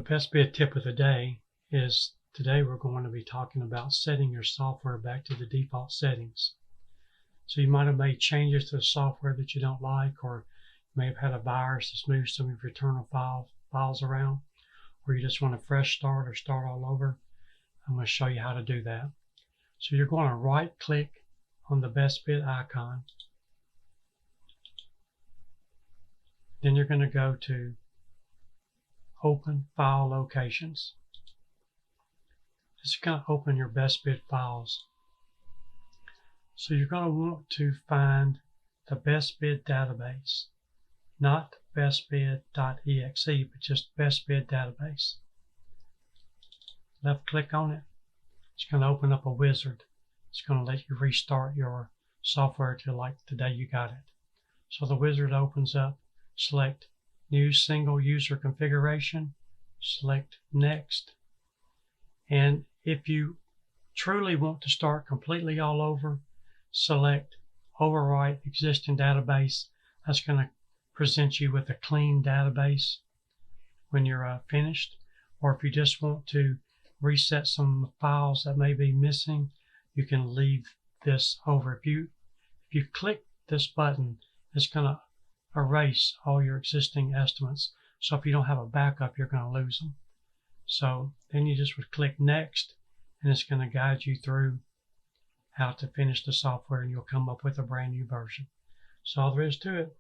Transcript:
best bid tip of the day is today we're going to be talking about setting your software back to the default settings. So you might have made changes to the software that you don't like, or you may have had a virus that's moved some of your terminal files around, or you just want a fresh start or start all over. I'm going to show you how to do that. So you're going to right click on the best bid icon. Then you're going to go to Open File Locations. This is going to open your best bid files. So you're going to want to find the best bid database, not bestbid.exe, but just best bid database. Left click on it. It's going to open up a wizard. It's going to let you restart your software to like the day you got it. So the wizard opens up. Select New Single User Configuration. Select Next. And if you truly want to start completely all over, select Overwrite Existing Database. That's going to present you with a clean database when you're finished. Or if you just want to reset some files that may be missing, you can leave this over. If you click this button, it's going to erase all your existing estimates. So if you don't have a backup, you're going to lose them. So then you just would click Next, and it's going to guide you through how to finish the software, and you'll come up with a brand new version. So all there is to it.